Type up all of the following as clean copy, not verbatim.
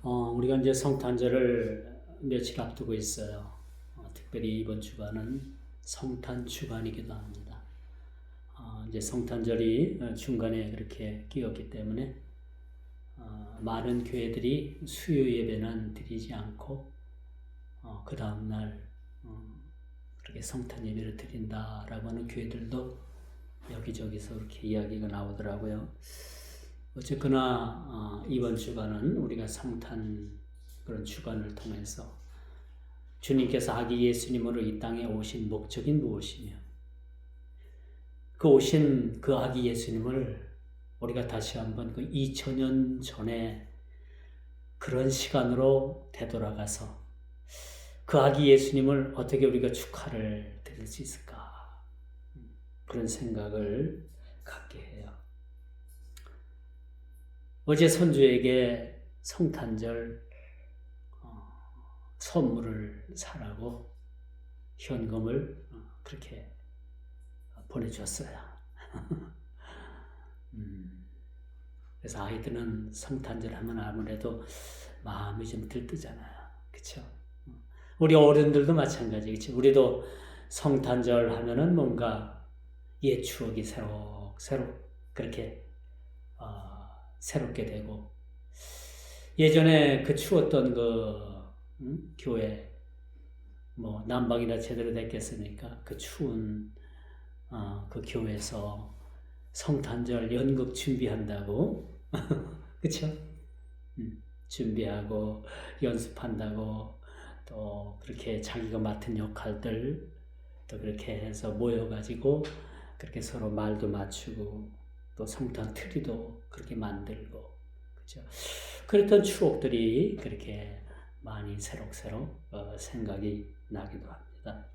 우리가 이제 성탄절을 며칠 앞두고 있어요. 특별히 이번 주간은 성탄 주간이기도 합니다. 이제 성탄절이 중간에 그렇게 끼었기 때문에 많은 교회들이 수요 예배는 드리지 않고 그 다음날 그렇게 성탄 예배를 드린다라고 하는 교회들도 여기저기서 그렇게 이야기가 나오더라고요. 어쨌거나 이번 주간은 우리가 성탄 그런 주간을 통해서 주님께서 아기 예수님으로 이 땅에 오신 목적이 무엇이며 그 오신 그 아기 예수님을 우리가 다시 한번 그 2000년 전에 그런 시간으로 되돌아가서 그 아기 예수님을 어떻게 우리가 축하를 드릴 수 있을까, 그런 생각을 갖게 해요. 어제 손주에게 성탄절 선물을 사라고 현금을 그렇게 보내줬어요. 그래서 아이들은 성탄절 하면 아무래도 마음이 좀 들뜨잖아요. 그렇죠? 우리 어른들도 마찬가지. 그렇죠? 우리도 성탄절 하면은 뭔가 옛 추억이 새록 그렇게 새롭게 되고, 예전에 그 추웠던 교회 난방이나 제대로 됐겠습니까? 그 추운 그 교회에서 성탄절 연극 준비한다고 그쵸? 준비하고 연습한다고, 또 그렇게 자기가 맡은 역할들 또 그렇게 해서 모여가지고 그렇게 서로 말도 맞추고 또 성탄 트리도 그렇게 만들고, 그죠? 그랬던 추억들이 그렇게 많이 새록새록 생각이 나기도 합니다.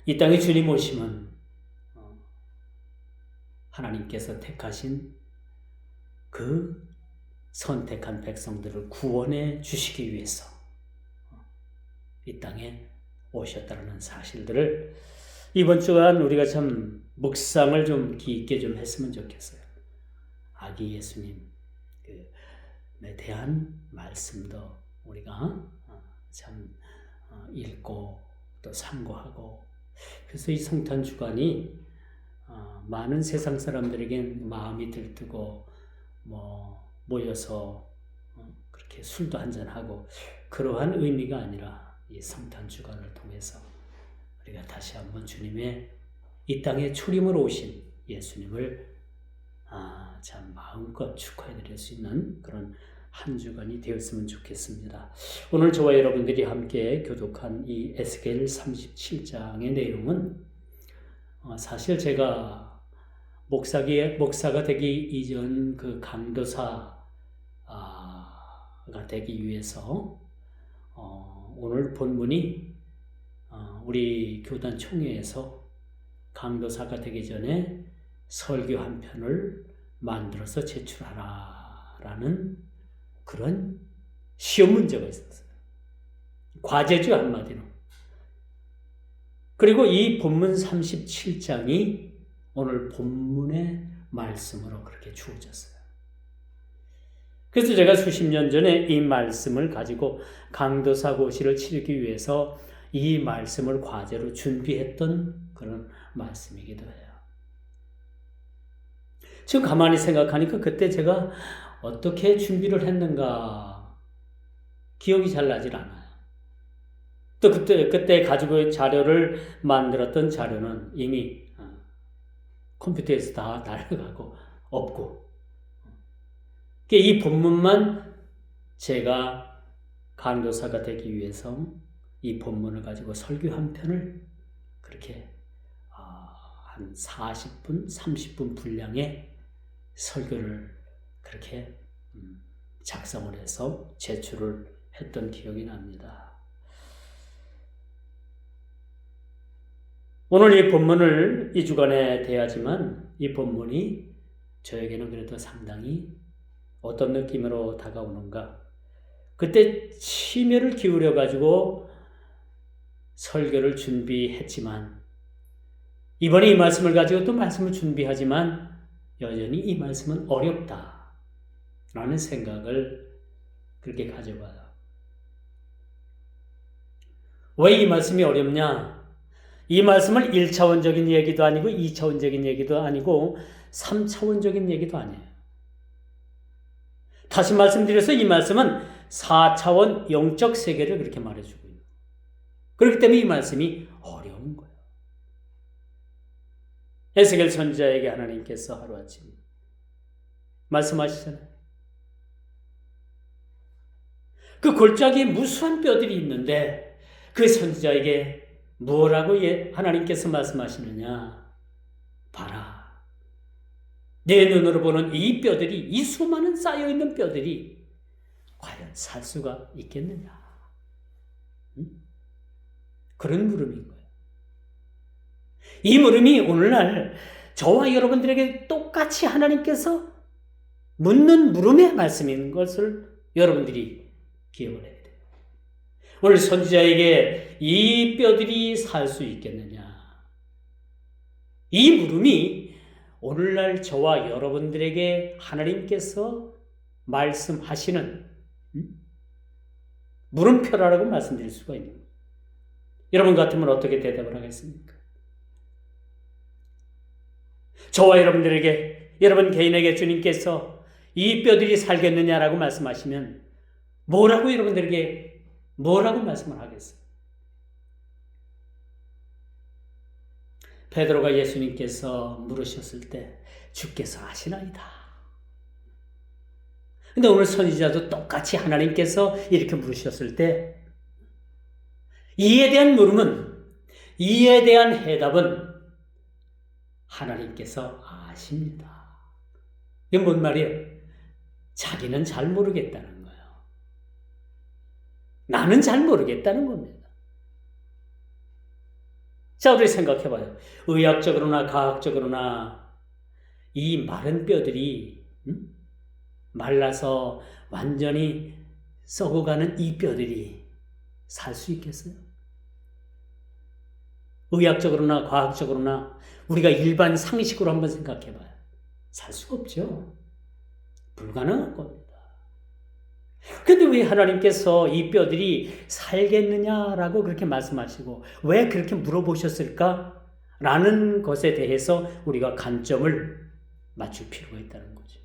이 땅에 주님 오시면 하나님께서 택하신 그 선택한 백성들을 구원해 주시기 위해서 이 땅에 오셨다는 사실들을 이번 주간 우리가 참 묵상을 좀 깊게 좀 했으면 좋겠어요. 아기 예수님에 대한 말씀도 우리가 참 읽고 또 참고하고, 그래서 이 성탄 주간이 많은 세상 사람들에겐 마음이 들뜨고 모여서 그렇게 술도 한잔하고 그러한 의미가 아니라 이 성탄 주간을 통해서 우리가 다시 한번 주님의 이 땅에 초림으로 오신 예수님을 참 마음껏 축하해 드릴 수 있는 그런 한 주간이 되었으면 좋겠습니다. 오늘 저와 여러분들이 함께 교독한 이 에스겔 37장의 내용은 사실 제가 목사가 되기 이전 그 강도사가 되기 위해서 오늘 본문이 우리 교단 총회에서 강도사가 되기 전에 설교 한 편을 만들어서 제출하라라는 그런 시험 문제가 있었어요. 과제죠, 한마디로. 그리고 이 본문 37장이 오늘 본문의 말씀으로 그렇게 주어졌어요. 그래서 제가 수십 년 전에 이 말씀을 가지고 강도사 고시를 치르기 위해서 이 말씀을 과제로 준비했던 그런 말씀이기도 해요. 지금 가만히 생각하니까 그때 제가 어떻게 준비를 했는가 기억이 잘 나질 않아요. 또 그때 가지고 자료를 만들었던 자료는 이미 컴퓨터에서 다 날아가고 없고, 이 본문만 제가 강도사가 되기 위해서 이 본문을 가지고 설교 한 편을 그렇게 한 40분, 30분 분량의 설교를 그렇게 작성을 해서 제출을 했던 기억이 납니다. 오늘 이 본문을 이 주간에 대하지만 이 본문이 저에게는 그래도 상당히 어떤 느낌으로 다가오는가, 그때 심혈을 기울여 가지고 설교를 준비했지만 이번에 이 말씀을 가지고 또 말씀을 준비하지만 여전히 이 말씀은 어렵다라는 생각을 그렇게 가져봐요. 왜 이 말씀이 어렵냐? 이 말씀을 1차원적인 얘기도 아니고 2차원적인 얘기도 아니고 3차원적인 얘기도 아니에요. 다시 말씀드려서 이 말씀은 4차원 영적 세계를 그렇게 말해주고 있는 거예요. 그렇기 때문에 이 말씀이 어려운 거예요. 에스겔 선지자에게 하나님께서 하루아침 말씀하시잖아요. 그 골짜기에 무수한 뼈들이 있는데 그 선지자에게 뭐라고 하나님께서 말씀하시느냐? 봐라. 내 눈으로 보는 이 뼈들이, 이 수많은 쌓여있는 뼈들이 과연 살 수가 있겠느냐? 그런 물음인 거예요. 이 물음이 오늘날 저와 여러분들에게 똑같이 하나님께서 묻는 물음의 말씀인 것을 여러분들이 기억을 해야 돼요. 오늘 선지자에게 이 뼈들이 살 수 있겠느냐? 이 물음이 오늘날 저와 여러분들에게 하나님께서 말씀하시는 물음표라고 말씀드릴 수가 있는 거예요. 여러분 같으면 어떻게 대답을 하겠습니까? 저와 여러분들에게, 여러분 개인에게 주님께서 이 뼈들이 살겠느냐라고 말씀하시면 뭐라고 여러분들에게 뭐라고 말씀을 하겠어요? 베드로가 예수님께서 물으셨을 때 주께서 아시나이다. 근데 오늘 선지자도 똑같이 하나님께서 이렇게 물으셨을 때 이에 대한 물음은, 이에 대한 해답은 하나님께서 아십니다. 이게 뭔 말이에요? 자기는 잘 모르겠다는 거예요. 나는 잘 모르겠다는 겁니다. 자, 우리 생각해봐요. 의학적으로나 과학적으로나 이 마른 뼈들이 말라서 완전히 썩어가는 이 뼈들이 살 수 있겠어요? 의학적으로나 과학적으로나 우리가 일반 상식으로 한번 생각해봐요. 살 수가 없죠. 불가능한 겁니다. 근데 왜 하나님께서 이 뼈들이 살겠느냐라고 그렇게 말씀하시고 왜 그렇게 물어보셨을까? 라는 것에 대해서 우리가 관점을 맞출 필요가 있다는 거죠.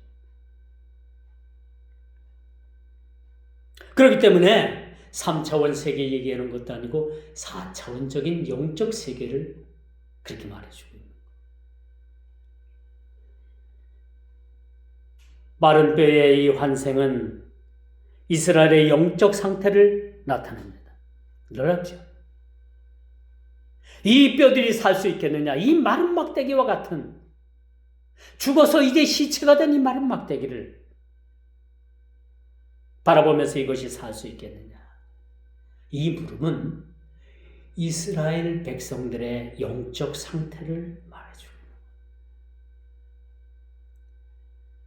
그렇기 때문에 3차원 세계 얘기하는 것도 아니고 4차원적인 영적 세계를 그렇게 말해주고 있는 거예요. 마른 뼈의 이 환생은 이스라엘의 영적 상태를 나타냅니다. 놀랍죠? 이 뼈들이 살 수 있겠느냐? 이 마른 막대기와 같은, 죽어서 이제 시체가 된 이 마른 막대기를 바라보면서 이것이 살 수 있겠느냐? 이 물음은 이스라엘 백성들의 영적 상태를 말해줍니다.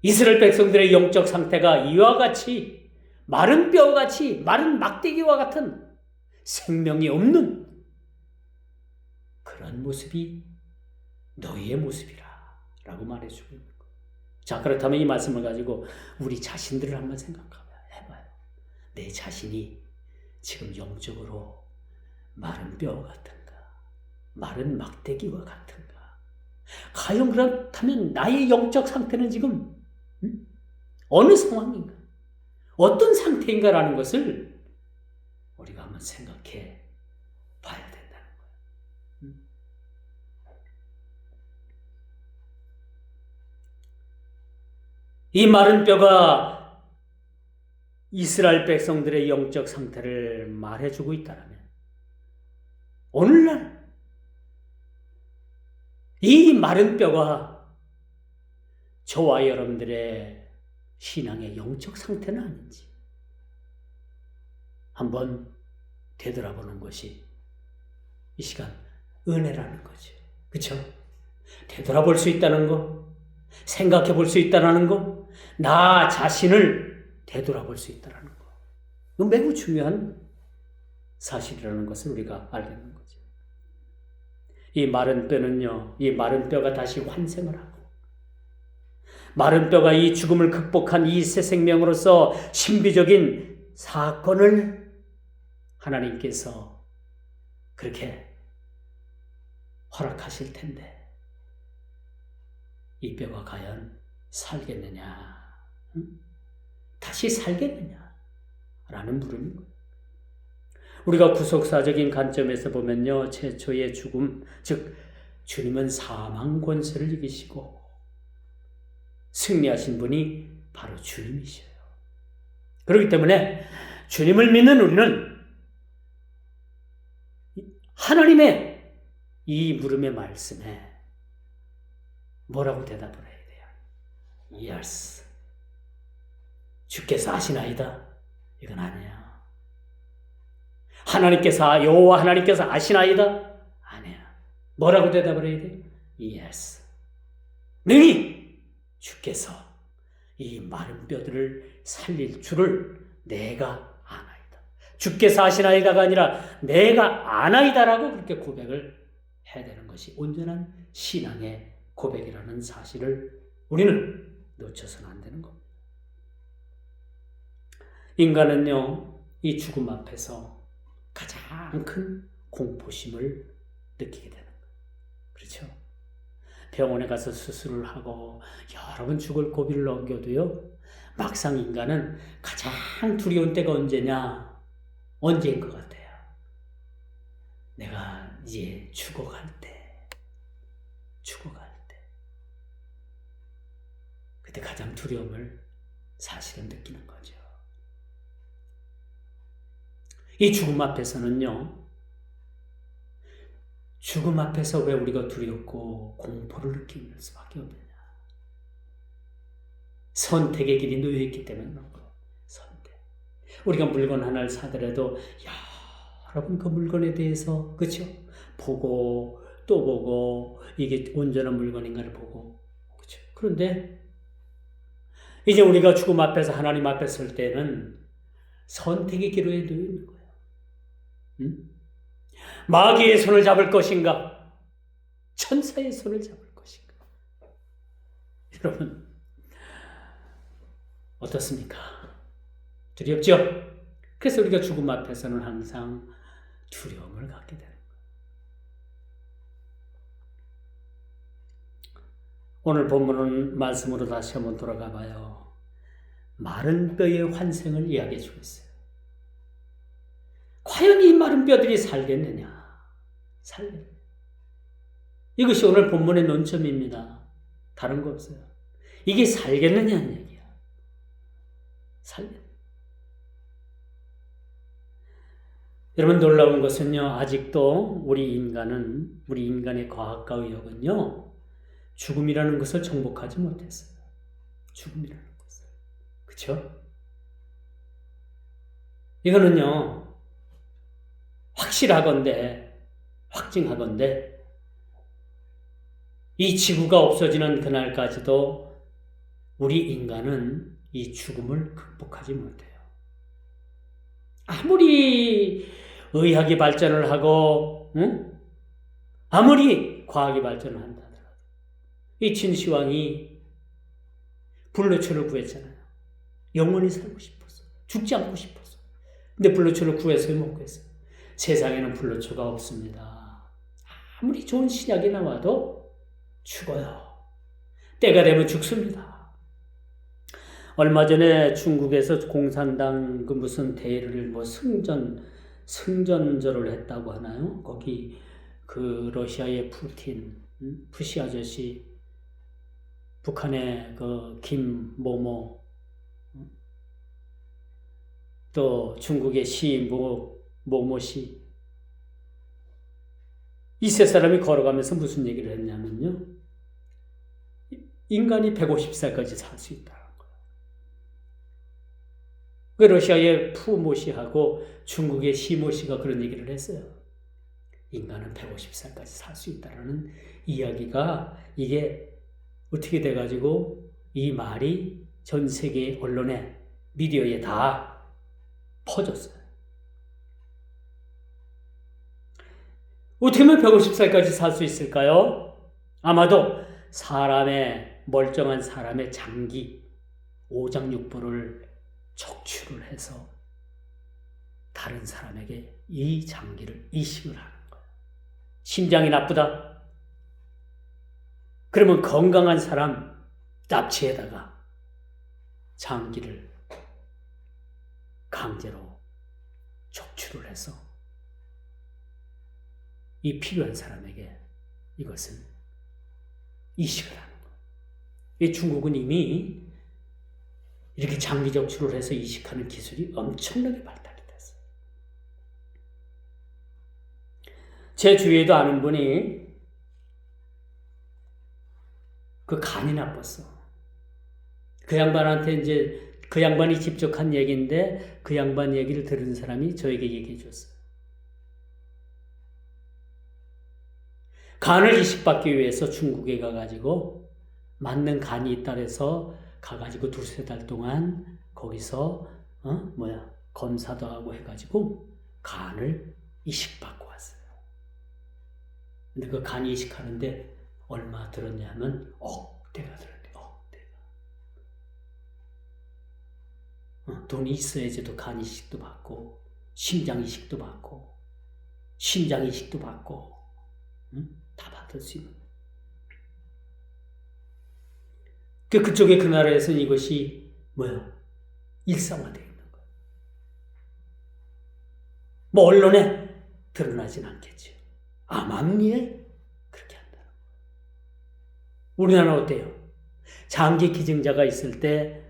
이스라엘 백성들의 영적 상태가 이와 같이 마른 뼈같이, 마른 막대기와 같은 생명이 없는 그런 모습이 너희의 모습이라 라고 말해주고 있는 거예요. 자, 그렇다면 이 말씀을 가지고 우리 자신들을 한번 생각해봐요. 내 자신이 지금 영적으로 마른 뼈 같은가? 마른 막대기와 같은가? 과연 그렇다면 나의 영적 상태는 지금 어느 상황인가? 어떤 상태인가라는 것을 우리가 한번 생각해 봐야 된다는 거예요. 이 마른 뼈가 이스라엘 백성들의 영적 상태를 말해주고 있다면 오늘날 이 마른 뼈가 저와 여러분들의 신앙의 영적 상태는 아닌지 한번 되돌아보는 것이 이 시간 은혜라는 거죠. 그렇죠? 되돌아볼 수 있다는 거, 생각해 볼 수 있다는 거, 나 자신을 되돌아볼 수 있다는 거, 이건 매우 중요한 사실이라는 것을 우리가 알게 되는 거죠. 이 마른 뼈는요, 이 마른 뼈가 다시 환생을 하고 마른 뼈가 이 죽음을 극복한 이 새 생명으로서 신비적인 사건을 하나님께서 그렇게 허락하실 텐데 이 뼈가 과연 살겠느냐? 다시 살겠느냐? 라는 물음인 거예요. 우리가 구속사적인 관점에서 보면요, 최초의 죽음, 즉 주님은 사망 권세를 이기시고 승리하신 분이 바로 주님이셔요. 그렇기 때문에 주님을 믿는 우리는 하나님의 이 물음의 말씀에 뭐라고 대답을 해야 돼요? Yes. 주께서 아시나이다? 이건 아니야. 여호와 하나님께서 아시나이다? 아니야. 뭐라고 대답을 해야 돼? Yes. 능히 주께서 이 마른 뼈들을 살릴 줄을 내가 아나이다. 주께서 아시나이다가 아니라 내가 아나이다라고 그렇게 고백을 해야 되는 것이 온전한 신앙의 고백이라는 사실을 우리는 놓쳐서는 안 되는 겁니다. 인간은요, 이 죽음 앞에서 가장 큰 공포심을 느끼게 되는 거예요. 그렇죠? 병원에 가서 수술을 하고 여러 번 죽을 고비를 넘겨도요, 막상 인간은 가장 두려운 때가 언제냐? 언제인 것 같아요? 내가 이제 죽어갈 때. 그때 가장 두려움을 사실은 느끼는 거죠. 이 죽음 앞에서는요, 죽음 앞에서 왜 우리가 두렵고 공포를 느낄 수밖에 없느냐? 선택의 길이 놓여 있기 때문에 그런 거예요. 선택. 우리가 물건 하나를 사더라도 여러 번 그 물건에 대해서 그렇죠? 보고 또 보고 이게 온전한 물건인가를 보고 그렇죠? 그런데 이제 우리가 죽음 앞에서 하나님 앞에 설 때는 선택의 기로에 놓여 있는 거예요. 마귀의 손을 잡을 것인가? 천사의 손을 잡을 것인가? 여러분, 어떻습니까? 두렵죠? 그래서 우리가 죽음 앞에서는 항상 두려움을 갖게 되는 거예요. 오늘 본문은 말씀으로 다시 한번 돌아가 봐요. 마른 뼈의 환생을 이야기해 주고 있어요. 과연 이 마른 뼈들이 살겠느냐? 이것이 오늘 본문의 논점입니다. 다른 거 없어요. 이게 살겠느냐는 얘기야. 여러분, 놀라운 것은요, 아직도 우리 인간의 과학과 의학은요, 죽음이라는 것을 정복하지 못했어요. 죽음이라는 것을. 그쵸? 이거는요, 확증하건대, 이 지구가 없어지는 그날까지도 우리 인간은 이 죽음을 극복하지 못해요. 아무리 의학이 발전을 하고, 아무리 과학이 발전을 한다 하더라도, 이 진시황이 불로초를 구했잖아요. 영원히 살고 싶어서, 죽지 않고 싶어서. 근데 불로초를 구해서 못 구했어요. 세상에는 불로초가 없습니다. 아무리 좋은 신약이 나와도 죽어요. 때가 되면 죽습니다. 얼마 전에 중국에서 공산당 그 무슨 대회를 승전절을 했다고 하나요? 거기 그 러시아의 푸시 아저씨, 북한의 그 김모모, 또 중국의 모모씨, 이 세 사람이 걸어가면서 무슨 얘기를 했냐면요, 인간이 150살까지 살 수 있다는 거예요. 그 러시아의 푸모씨하고 중국의 시모씨가 그런 얘기를 했어요. 인간은 150살까지 살 수 있다는 이야기가, 이게 어떻게 돼가지고 이 말이 전 세계 언론에, 미디어에 다 퍼졌어요. 어떻게 하면 150살까지 살 수 있을까요? 아마도 멀쩡한 사람의 장기, 오장육부를 척추를 해서 다른 사람에게 이 장기를 이식을 하는 거예요. 심장이 나쁘다? 그러면 건강한 사람 납치에다가 장기를 강제로 척추를 해서 이 필요한 사람에게 이것은 이식을 하는 거예요. 이 중국은 이미 이렇게 장기 척추를 해서 이식하는 기술이 엄청나게 발달이 됐어요. 제 주위에도 아는 분이 그 간이 나빴어. 그 양반한테 이제 그 양반이 직접 한 얘기인데 그 양반 얘기를 들은 사람이 저에게 얘기해 줬어요. 간을 이식받기 위해서 중국에 가가지고 맞는 간이 있다 해서 가가지고 2-3달 동안 거기서 검사도 하고 해가지고 간을 이식받고 왔어요. 근데 그 간 이식하는데 얼마 들었냐면 억대가 들었대. 돈이 있어야지도 간 이식도 받고 심장 이식도 받고 심장 이식도 받고 다 받을 수 있는. 그쪽에 그 나라에서는 이것이 일상화되어 있는 거예요. 뭐 언론에 드러나진 않겠죠. 암암리에 그렇게 한다는 거예요. 우리나라 어때요? 장기 기증자가 있을 때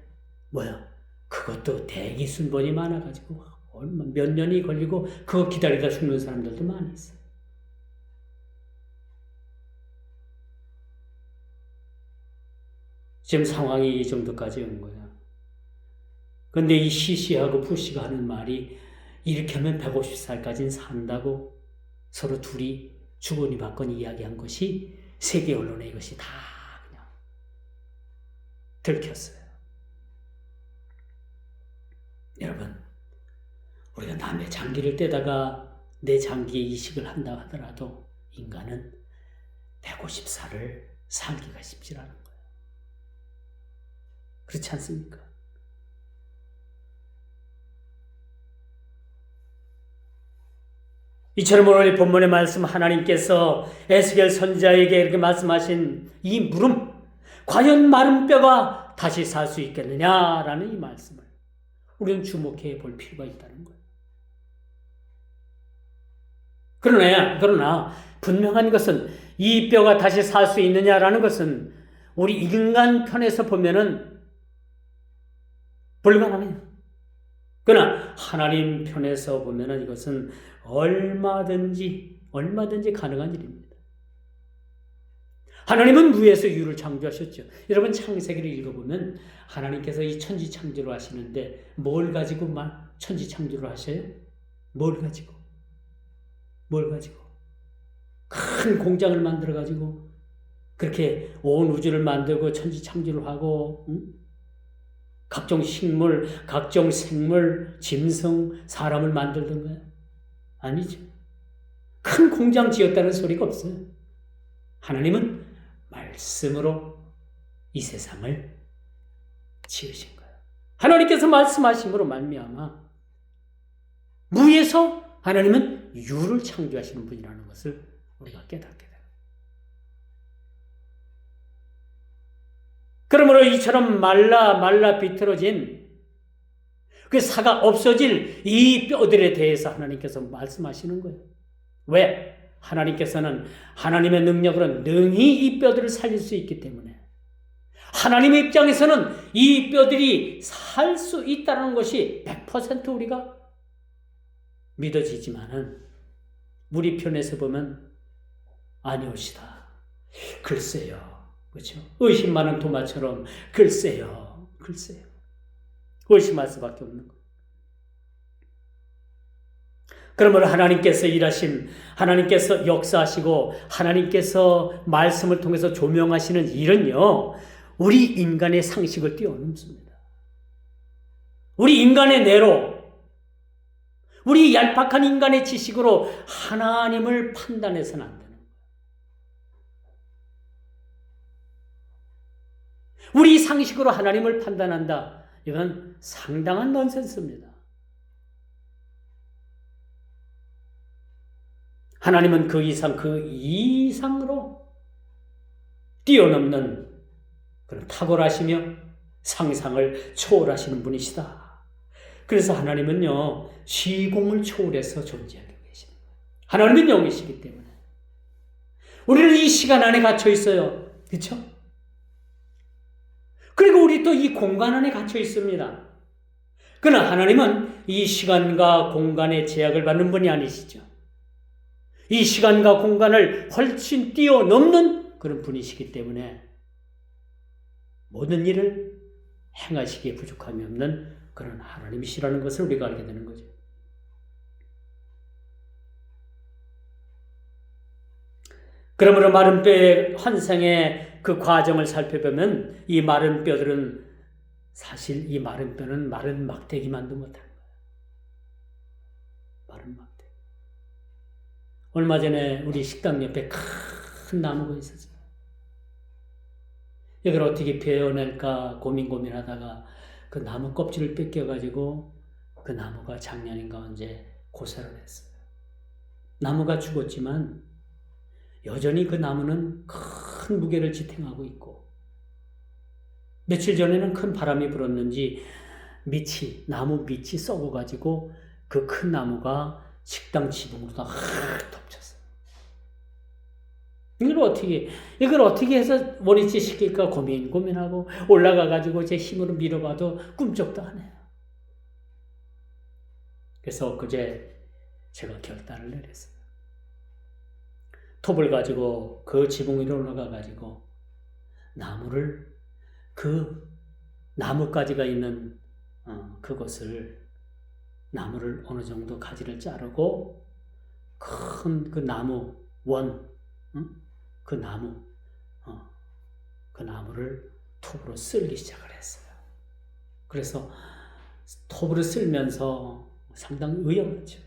그것도 대기 순번이 많아가지고 몇 년이 걸리고 그거 기다리다 죽는 사람들도 많이 있어요. 지금 상황이 이 정도까지 온 거야. 근데 이 시시하고 부시가 하는 말이 이렇게 하면 150살까지는 산다고 서로 둘이 주거니 받거니 이야기한 것이 세계 언론에 이것이 다 그냥 들켰어요. 여러분, 우리가 남의 장기를 떼다가 내 장기에 이식을 한다 하더라도 인간은 150살을 살기가 쉽지 않은 거예요. 그렇지 않습니까? 이처럼 오늘 본문의 말씀 하나님께서 에스겔 선지자에게 이렇게 말씀하신 이 물음, 과연 마른 뼈가 다시 살 수 있겠느냐라는 이 말씀을 우리는 주목해 볼 필요가 있다는 거예요. 그러나 분명한 것은 이 뼈가 다시 살 수 있느냐라는 것은 우리 인간 편에서 보면은 불가능해요. 그러나 하나님 편에서 보면은 이것은 얼마든지 가능한 일입니다. 하나님은 무에서 유를 창조하셨죠. 여러분 창세기를 읽어보면 하나님께서 이 천지 창조를 하시는데 뭘 가지고 천지 창조를 하셔요? 뭘 가지고? 큰 공장을 만들어가지고 그렇게 온 우주를 만들고 천지 창조를 하고 각종 식물, 각종 생물, 짐승, 사람을 만들던 거예요? 아니죠. 큰 공장 지었다는 소리가 없어요. 하나님은 말씀으로 이 세상을 지으신 거예요. 하나님께서 말씀하심으로 말미암아 무에서 하나님은 유를 창조하시는 분이라는 것을 우리가 깨닫게 돼요. 그러므로 이처럼 말라 비틀어진 그 사가 없어질 이 뼈들에 대해서 하나님께서 말씀하시는 거예요. 왜? 하나님께서는 하나님의 능력으로 능히 이 뼈들을 살릴 수 있기 때문에 하나님의 입장에서는 이 뼈들이 살 수 있다는 것이 100% 우리가 믿어지지만은 우리 편에서 보면 아니오시다. 글쎄요. 그렇죠? 의심 많은 도마처럼 글쎄요. 의심할 수밖에 없는 것. 그러므로 하나님께서 일하신, 하나님께서 역사하시고 하나님께서 말씀을 통해서 조명하시는 일은요, 우리 인간의 상식을 뛰어넘습니다. 우리 인간의 뇌로, 우리 얄팍한 인간의 지식으로 하나님을 판단해서는 안 되는 거예요. 우리 상식으로 하나님을 판단한다. 이건 상당한 넌센스입니다. 하나님은 그 이상으로 뛰어넘는 그런 탁월하시며 상상을 초월하시는 분이시다. 그래서 하나님은요, 시공을 초월해서 존재하고 계십니다. 하나님은 영이시기 때문에 우리는 이 시간 안에 갇혀 있어요. 그렇죠? 그리고 우리 또 이 공간 안에 갇혀 있습니다. 그러나 하나님은 이 시간과 공간의 제약을 받는 분이 아니시죠. 이 시간과 공간을 훨씬 뛰어넘는 그런 분이시기 때문에 모든 일을 행하시기에 부족함이 없는 그런 하나님이시라는 것을 우리가 알게 되는 거죠. 그러므로 마른 뼈의 환생의 그 과정을 살펴보면 이 마른 뼈들은 사실 이 마른 뼈는 마른 막대기만도 못하는 거예요. 마른 막대기. 얼마 전에 우리 식당 옆에 큰 나무가 있었어요. 이걸 어떻게 베어낼까 고민하다가 그 나무 껍질을 뺏겨가지고 그 나무가 작년인가 언제 고사를 했어요. 나무가 죽었지만 여전히 그 나무는 큰 무게를 지탱하고 있고, 며칠 전에는 큰 바람이 불었는지 나무 밑이 썩어가지고 그 큰 나무가 식당 지붕으로 다 덮쳤어요. 이걸 어떻게 해서 원위치 시킬까 고민하고 올라가가지고 제 힘으로 밀어봐도 꿈쩍도 안 해요. 그래서 엊그제 제가 결단을 내렸어요. 톱을 가지고 그 지붕 위로 올라가가지고 나무를 그 나뭇가지가 있는 나무를 어느 정도 가지를 자르고 큰 그 나무 그 나무를 톱으로 쓸기 시작을 했어요. 그래서 톱으로 쓸면서 상당히 위험하죠.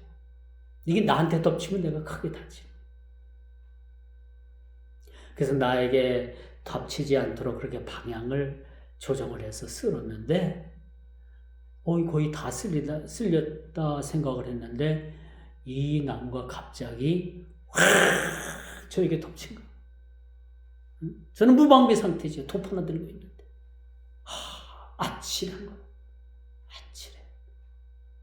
이게 나한테 덮치면 내가 크게 다치죠. 그래서 나에게 덮치지 않도록 그렇게 방향을 조정을 해서 쓸었는데 거의 다 쓸렸다 생각을 했는데 이 나무가 갑자기 확 저에게 덮친 거예요. 저는 무방비 상태죠. 톱 하나 들고 있는데 아찔한 거예요. 아찔해.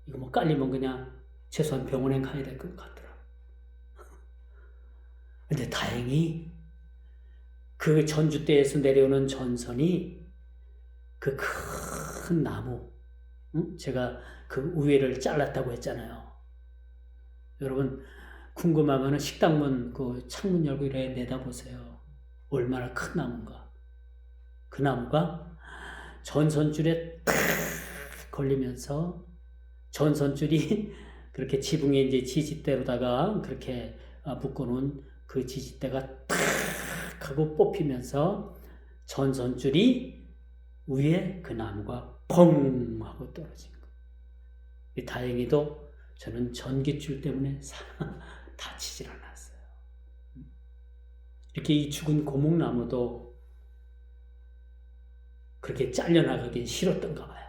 이거 뭐 깔리면 그냥 최소한 병원에 가야 될 것 같더라고요. 근데 다행히 그 전주대에서 내려오는 전선이 그 큰 나무, 제가 그 우회를 잘랐다고 했잖아요. 여러분 궁금하면 식당문 그 창문 열고 이렇게 내다보세요. 얼마나 큰 나무인가. 그 나무가 전선줄에 탁 걸리면서 전선줄이 그렇게 지붕에 이제 지지대로다가 그렇게 묶어놓은 그 지지대가 탁 하고 뽑히면서 전선줄이 위에 그 나무가 펑 하고 떨어진 거예요. 다행히도 저는 전기줄 때문에 다치질 않았어요. 이렇게 이 죽은 고목나무도 그렇게 잘려나가긴 싫었던가 봐요.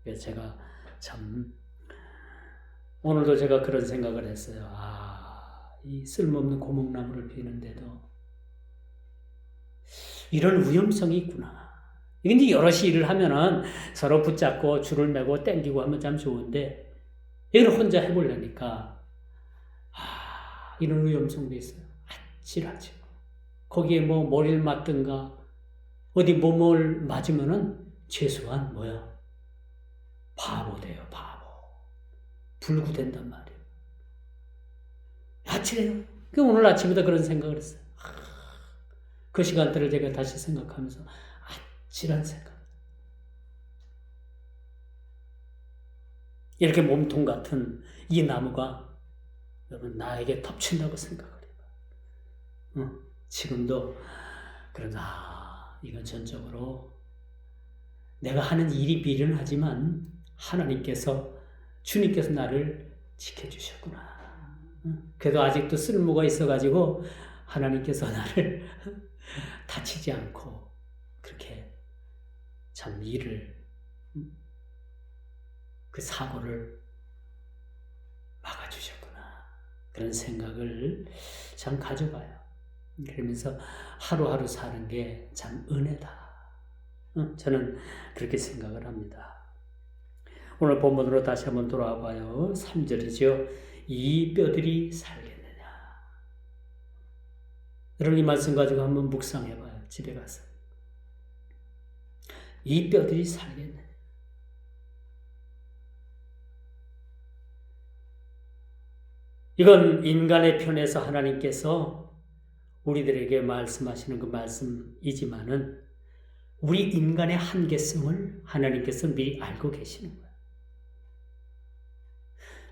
그래서 제가 참 오늘도 제가 그런 생각을 했어요. 이 쓸모없는 고목나무를 베는데도 이런 위험성이 있구나. 근데 여럿이 일을 하면은 서로 붙잡고 줄을 매고 땡기고 하면 참 좋은데 이걸 혼자 해보려니까 이런 위험성도 있어요. 아찔하죠. 거기에 뭐 머리를 맞든가 어디 몸을 맞으면은 최소한 바보 돼요. 바보. 불구된단 말이에요. 아찔해요. 오늘 아침부터 그런 생각을 했어요. 그 시간대를 제가 다시 생각하면서 아찔한 생각. 이렇게 몸통 같은 이 나무가 여러분 나에게 덮친다고 생각을 해요. 지금도 그러나 이건 전적으로 내가 하는 일이 미련하지만 주님께서 나를 지켜주셨구나. 그래도 아직도 쓸모가 있어가지고 하나님께서 나를 다치지 않고 그렇게 참 그 사고를 막아주셨구나. 그런 생각을 참 가져봐요. 그러면서 하루하루 사는 게 참 은혜다. 저는 그렇게 생각을 합니다. 오늘 본문으로 다시 한번 돌아와 봐요. 3절이죠. 이 뼈들이 살겠느냐. 여러분 이 말씀 가지고 한번 묵상해 봐요. 집에 가서. 이 뼈들이 살겠느냐. 이건 인간의 편에서 하나님께서 우리들에게 말씀하시는 그 말씀이지만은 우리 인간의 한계성을 하나님께서 미리 알고 계시는 거예요.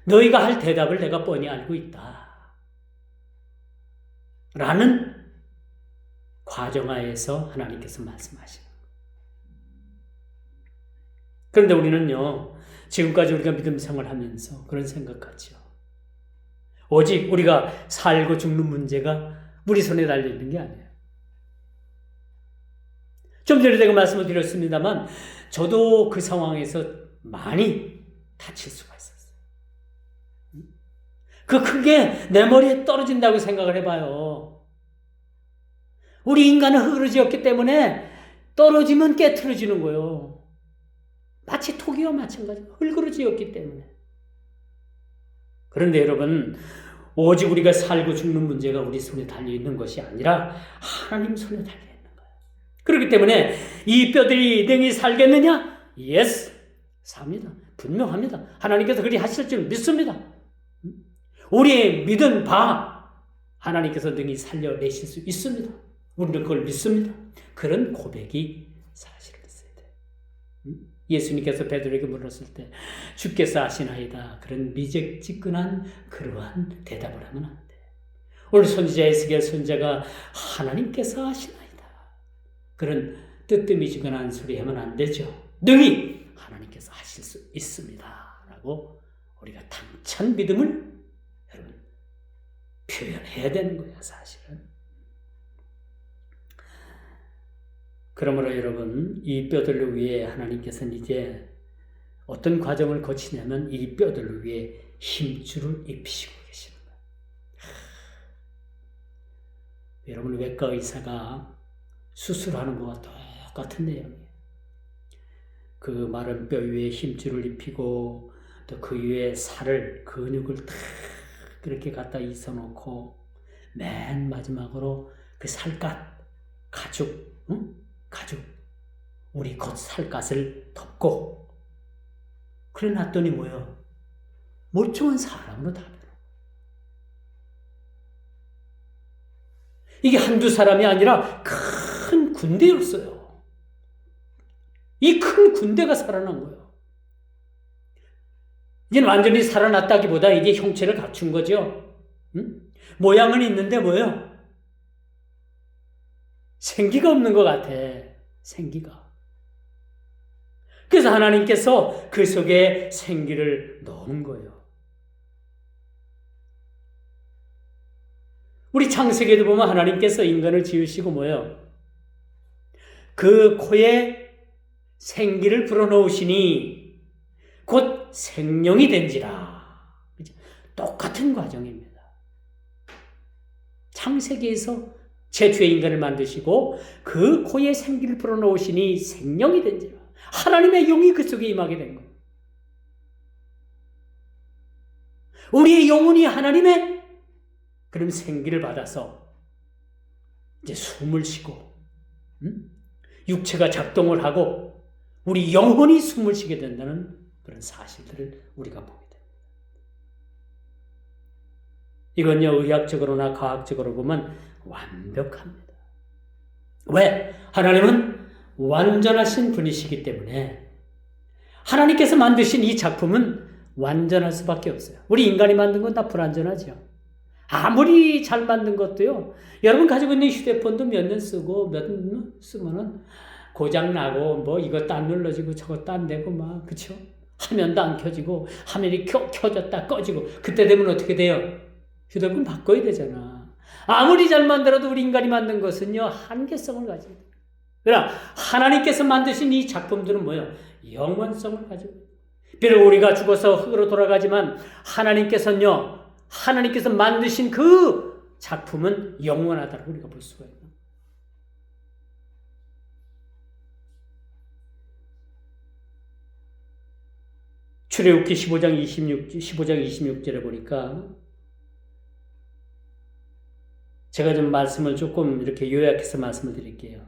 너희가 할 대답을 내가 뻔히 알고 있다. 라는 과정하에서 하나님께서 말씀하시는 거예요. 그런데 우리는요, 지금까지 우리가 믿음 생활하면서 그런 생각하죠. 오직 우리가 살고 죽는 문제가 우리 손에 달려있는 게 아니에요. 좀 전에 제가 말씀을 드렸습니다만 저도 그 상황에서 많이 다칠 수가 있었어요. 그 큰 게 내 머리에 떨어진다고 생각을 해봐요. 우리 인간은 흙으로 지었기 때문에 떨어지면 깨트려지는 거예요. 마치 토기와 마찬가지로 흙으로 지었기 때문에. 그런데 여러분, 오직 우리가 살고 죽는 문제가 우리 손에 달려있는 것이 아니라 하나님 손에 달려있는 거예요. 그렇기 때문에 이 뼈들이 능히 살겠느냐? Yes, 삽니다. 분명합니다. 하나님께서 그리 하실 줄 믿습니다. 우리의 믿은 바 하나님께서 능히 살려내실 수 있습니다. 우리는 그걸 믿습니다. 그런 고백이 사실을 있어야 돼요. 예수님께서 베드로에게 물었을 때 주께서 아시나이다. 그런 미적지근한 그러한 대답을 하면 안 돼. 오늘 선지자 에스겔 선지자가 하나님께서 아시나이다. 그런 뜨뜻미지근한 소리 하면 안 되죠. 능히 하나님께서 하실 수 있습니다. 라고 우리가 당찬 믿음을 여러분 표현해야 되는 거예요. 사실은. 그러므로 여러분 이 뼈들을 위해 하나님께서는 이제 어떤 과정을 거치냐면 이 뼈들을 위해 힘줄을 입히시고 계시는 거예요. 여러분 외과 의사가 수술하는 것과 똑같은 내용이에요. 그 마른 뼈 위에 힘줄을 입히고 또 그 위에 살을 근육을 탁 그렇게 갖다 있어놓고 맨 마지막으로 그 살갗 가죽 우리 겉 살갗을 덮고 그래 놨더니 뭐야? 멀쩡한 사람으로 다 변해. 이게 한두 사람이 아니라 큰 군대였어요. 이 큰 군대가 살아난 거예요. 이제는 완전히 살아났다기보다 이게 형체를 갖춘 거죠. 모양은 있는데 뭐예요? 생기가 없는 것 같아. 생기가. 그래서 하나님께서 그 속에 생기를 넣은 거예요. 우리 창세기에도 보면 하나님께서 인간을 지으시고 뭐예요? 그 코에 생기를 불어넣으시니 곧 생명이 된지라. 똑같은 과정입니다. 창세기에서 최초의 인간을 만드시고 그 코에 생기를 불어넣으시니 생명이 된지라. 하나님의 영이 그 속에 임하게 된 거예요. 우리의 영혼이 하나님의 그런 생기를 받아서 이제 숨을 쉬고 육체가 작동을 하고 우리 영혼이 숨을 쉬게 된다는 그런 사실들을 우리가 보게 됩니다. 이건요 의학적으로나 과학적으로 보면 완벽합니다. 왜? 하나님은 완전하신 분이시기 때문에 하나님께서 만드신 이 작품은 완전할 수밖에 없어요. 우리 인간이 만든 건 다 불완전하죠. 아무리 잘 만든 것도요. 여러분 가지고 있는 휴대폰도 몇 년 쓰고 몇 년 쓰면은 고장나고 뭐 이것도 안 눌러지고 저것도 안 되고 막 그쵸? 화면도 안 켜지고 화면이 켜졌다 꺼지고 그때 되면 어떻게 돼요? 휴대폰 바꿔야 되잖아. 아무리 잘 만들어도 우리 인간이 만든 것은요 한계성을 가지고 있어요. 그러나 하나님께서 만드신 이 작품들은 뭐예요? 영원성을 가지고 있어요. 비록 우리가 죽어서 흙으로 돌아가지만 하나님께서는요 하나님께서 만드신 그 작품은 영원하다고 우리가 볼 수가 있는. 출애굽기 15장 26절에 보니까 제가 좀 말씀을 조금 이렇게 요약해서 말씀을 드릴게요.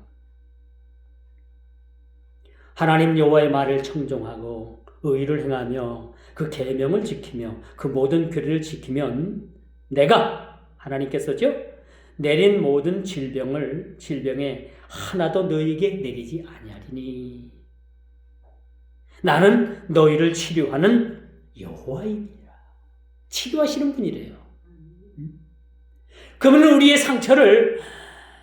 하나님 여호와의 말을 청종하고 의를 행하며 그 계명을 지키며 그 모든 규례를 지키면 내가 하나님께서죠 내린 모든 질병에 하나도 너희에게 내리지 아니하리니 나는 너희를 치료하는 여호와이니라. 치료하시는 분이래요. 그러면 우리의 상처를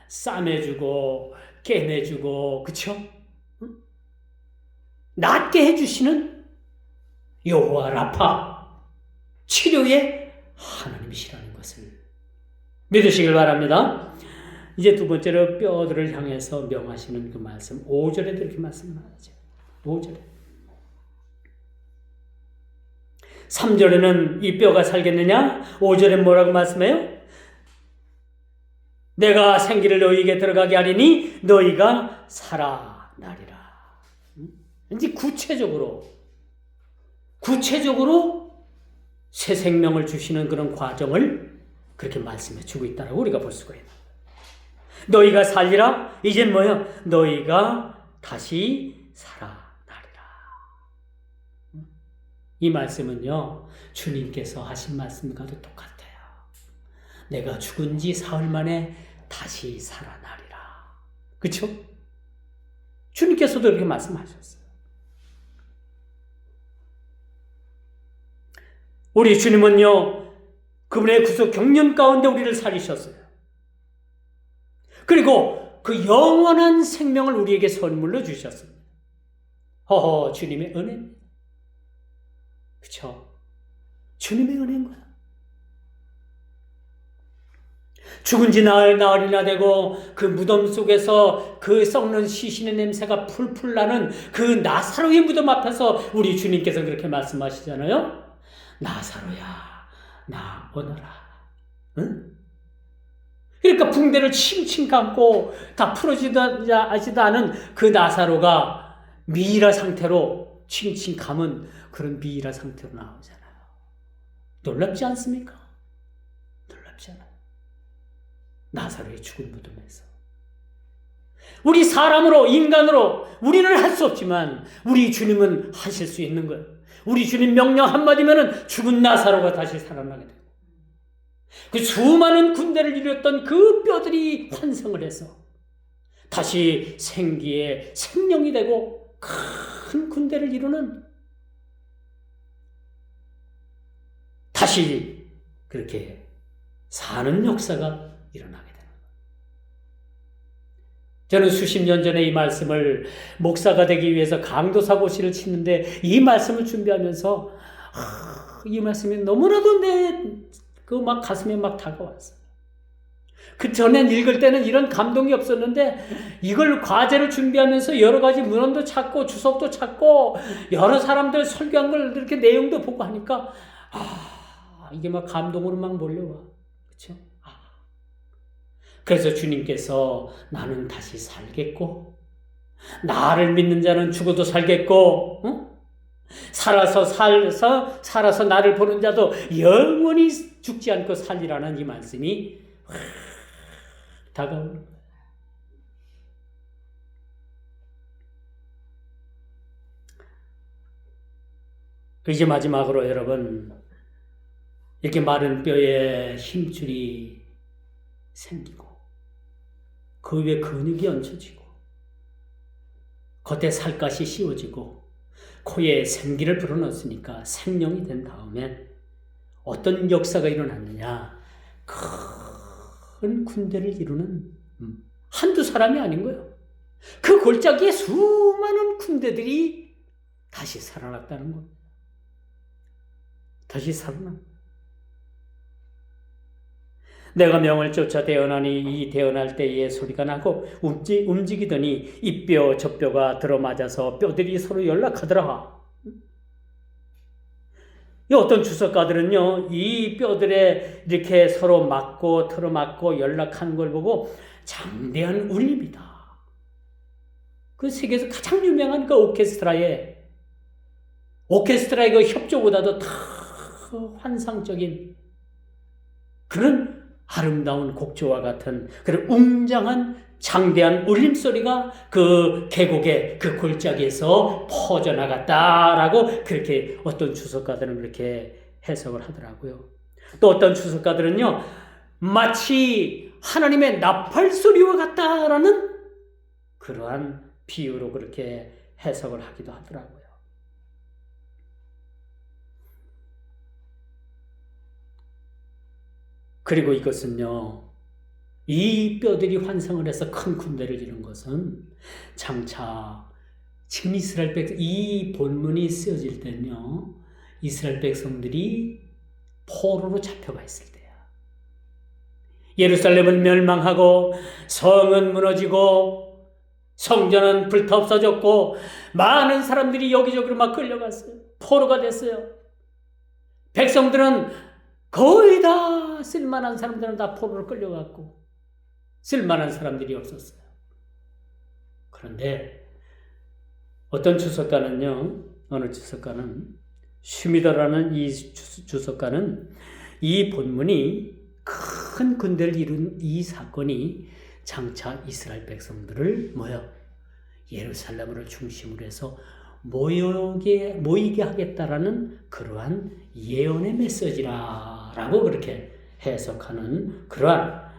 싸매주고 깨매주고 그쵸? 낫게 해주시는 여호와 라파, 치료의 하나님이시라는 것을 믿으시길 바랍니다. 이제 두 번째로 뼈들을 향해서 명하시는 그 말씀 5절에도 이렇게 말씀하죠. 5절에 3절에는 이 뼈가 살겠느냐? 5절에 뭐라고 말씀해요? 내가 생기를 너희에게 들어가게 하리니 너희가 살아나리라. 이제 구체적으로 새 생명을 주시는 그런 과정을 그렇게 말씀해 주고 있다라고 우리가 볼 수가 있는. 너희가 살리라. 이젠 뭐야? 너희가 다시 살아나리라. 이 말씀은요 주님께서 하신 말씀과도 똑같아요. 내가 죽은 지 사흘 만에 다시 살아나리라. 그렇죠? 주님께서도 이렇게 말씀하셨어요. 우리 주님은요 그분의 구속 경륜 가운데 우리를 살리셨어요. 그리고 그 영원한 생명을 우리에게 선물로 주셨습니다. 허허, 주님의 은혜입니다. 그렇죠? 주님의 은혜인 거야. 죽은 지 나흘이나 되고 그 무덤 속에서 그 썩는 시신의 냄새가 풀풀 나는 그 나사로의 무덤 앞에서 우리 주님께서 그렇게 말씀하시잖아요. 나사로야, 나 오너라. 응? 그러니까 붕대를 칭칭 감고 다 풀어지지도 않은 그 나사로가 미이라 상태로 칭칭 감은 그런 미이라 상태로 나오잖아요. 놀랍지 않습니까? 놀랍지 않아요. 나사로의 죽은 무덤에서 우리 사람으로 인간으로 우리는 할 수 없지만 우리 주님은 하실 수 있는 거예요. 우리 주님 명령 한마디면 죽은 나사로가 다시 살아나게 돼요. 그 수많은 군대를 이뤘던 그 뼈들이 환생을 해서 다시 생기의 생명이 되고 큰 군대를 이루는 다시 그렇게 사는 역사가 일어나게 되는 거예요. 저는 수십 년 전에 이 말씀을 목사가 되기 위해서 강도사고시를 치는데 이 말씀을 준비하면서 이 말씀이 너무나도 그 막 가슴에 막 다가왔어요. 그 전엔 읽을 때는 이런 감동이 없었는데 이걸 과제를 준비하면서 여러 가지 문헌도 찾고 주석도 찾고 여러 사람들 설교한 걸 이렇게 내용도 보고 하니까 이게 막 감동으로 막 몰려와. 그렇죠? 그래서 주님께서 나는 다시 살겠고 나를 믿는 자는 죽어도 살겠고 살아서 나를 보는 자도 영원히 죽지 않고 살리라는 이 말씀이 다가오는 거예요. 이제 마지막으로 여러분 이렇게 마른 뼈에 힘줄이 생기고 그 위에 근육이 얹혀지고 겉에 살갗이 씌워지고 코에 생기를 불어넣었으니까 생명이 된 다음에 어떤 역사가 일어났느냐. 큰 군대를 이루는 한두 사람이 아닌 거예요. 그 골짜기에 수많은 군대들이 다시 살아났다는 거예요. 다시 살아난. 내가 명을 쫓아 대언하니 이 대언할 때에 소리가 나고 움직이더니 이 뼈 저 뼈가 들어맞아서 뼈들이 서로 연락하더라. 어떤 주석가들은요, 이 뼈들에 이렇게 서로 맞고 틀어맞고 연락하는 걸 보고 장대한 울림이다. 그 세계에서 가장 유명한 그 오케스트라의 그 협조보다도 더 환상적인 그런 아름다운 곡조와 같은 그런 웅장한 장대한 울림소리가 그 계곡의 그 골짜기에서 퍼져나갔다라고 그렇게 어떤 주석가들은 그렇게 해석을 하더라고요. 또 어떤 주석가들은요, 마치 하나님의 나팔 소리와 같다라는 그러한 비유로 그렇게 해석을 하기도 하더라고요. 그리고 이것은요, 이 뼈들이 환상을 해서 큰 군대를 이룬 것은 장차 지금 이스라엘 백성, 이 본문이 쓰여질 때는요, 이스라엘 백성들이 포로로 잡혀가 있을 때야. 예루살렘은 멸망하고 성은 무너지고 성전은 불타 없어졌고 많은 사람들이 여기저기로 막 끌려갔어요. 포로가 됐어요. 백성들은 거의 다 쓸만한 사람들은 다 포로로 끌려갔고 쓸만한 사람들이 없었어요. 그런데 어떤 주석가는요, 어느 주석가는, 슈미더라는 이 주석가는 이 본문이 큰 군대를 이룬 이 사건이 장차 이스라엘 백성들을 예루살렘을 중심으로 해서 모이게 하겠다라는 그러한 예언의 메시지라고 그렇게 해석하는 그러한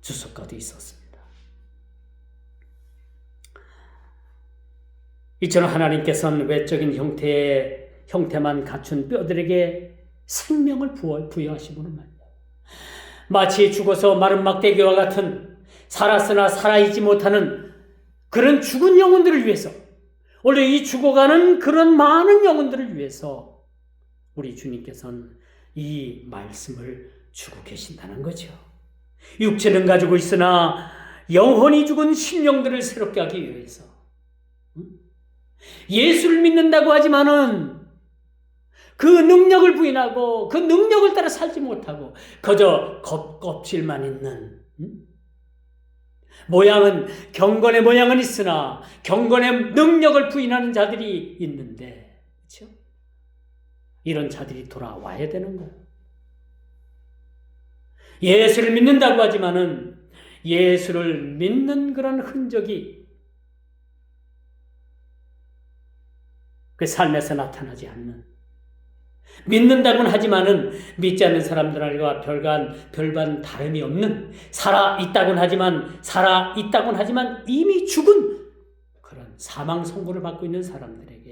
주석가도 있었습니다. 이처럼 하나님께서는 외적인 형태만 갖춘 뼈들에게 생명을 부여하시고는 말이에요. 마치 죽어서 마른 막대기와 같은 살았으나 살아있지 못하는 그런 죽은 영혼들을 위해서, 원래 이 죽어가는 그런 많은 영혼들을 위해서 우리 주님께서는 이 말씀을 주고 계신다는 거죠. 육체는 가지고 있으나 영혼이 죽은 심령들을 새롭게 하기 위해서 예수를 믿는다고 하지만은 그 능력을 부인하고 그 능력을 따라 살지 못하고 그저 껍질만 있는 경건의 모양은 있으나 경건의 능력을 부인하는 자들이 있는데, 그렇죠? 이런 자들이 돌아와야 되는 거예요. 예수를 믿는다고 하지만은 예수를 믿는 그런 흔적이 그 삶에서 나타나지 않는, 믿는다고는 하지만은 믿지 않는 사람들과 별반 다름이 없는, 살아있다고는 하지만 이미 죽은 그런 사망 선고를 받고 있는 사람들에게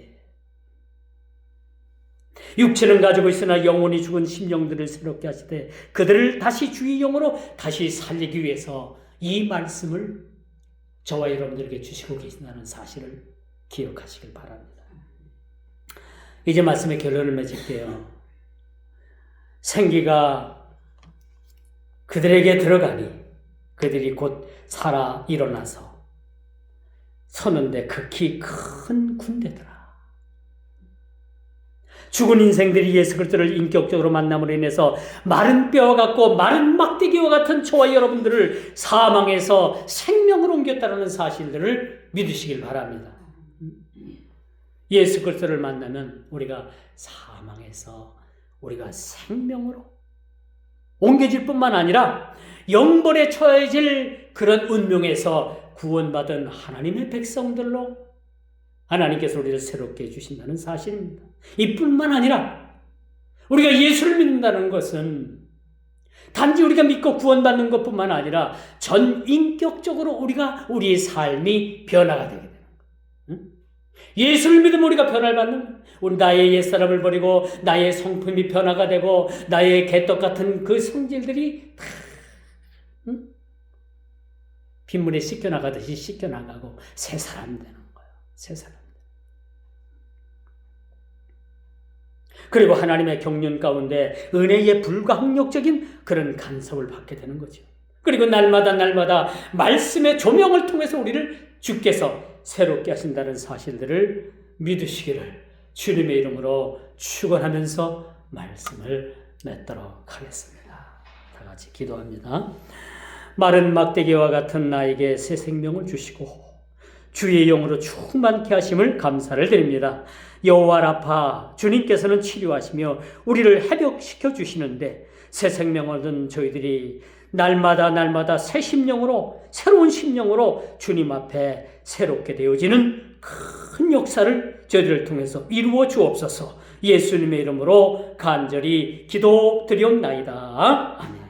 육체는 가지고 있으나 영혼이 죽은 심령들을 새롭게 하시되 그들을 다시 주의 영으로 다시 살리기 위해서 이 말씀을 저와 여러분들에게 주시고 계신다는 사실을 기억하시길 바랍니다. 이제 말씀의 결론을 맺을게요. 생기가 그들에게 들어가니 그들이 곧 살아 일어나서 서는데 극히 큰 군대더라. 죽은 인생들이 예수 그리스도를 인격적으로 만남으로 인해서 마른 뼈와 같고 마른 막대기와 같은 저와 여러분들을 사망에서 생명으로 옮겼다는 사실들을 믿으시길 바랍니다. 예수 그리스도를 만나면 우리가 사망에서 우리가 생명으로 옮겨질 뿐만 아니라 영벌에 처해질 그런 운명에서 구원받은 하나님의 백성들로 하나님께서 우리를 새롭게 해주신다는 사실입니다. 이뿐만 아니라 우리가 예수를 믿는다는 것은 단지 우리가 믿고 구원받는 것뿐만 아니라 전 인격적으로 우리의 삶이 변화가 되게 되는 거예요. 예수를 믿으면 우리가 변화를 받는, 우리 나의 옛사람을 버리고 나의 성품이 변화가 되고 나의 개떡 같은 그 성질들이 다 빗물에 씻겨나가듯이 씻겨나가고 새 사람 되는 거예요. 새 사람. 그리고 하나님의 경륜 가운데 은혜의 불가항력적인 그런 간섭을 받게 되는 거죠. 그리고 날마다 말씀의 조명을 통해서 우리를 주께서 새롭게 하신다는 사실들을 믿으시기를 주님의 이름으로 축원하면서 말씀을 맺도록 하겠습니다. 다 같이 기도합니다. 마른 막대기와 같은 나에게 새 생명을 주시고 주의 영으로 충만케 하심을 감사를 드립니다. 여호와 라파 주님께서는 치료하시며 우리를 회복시켜 주시는데 새 생명을 얻은 저희들이 날마다 새 심령으로 새로운 심령으로 주님 앞에 새롭게 되어지는 큰 역사를 저희들을 통해서 이루어 주옵소서. 예수님의 이름으로 간절히 기도드리옵나이다. 아멘.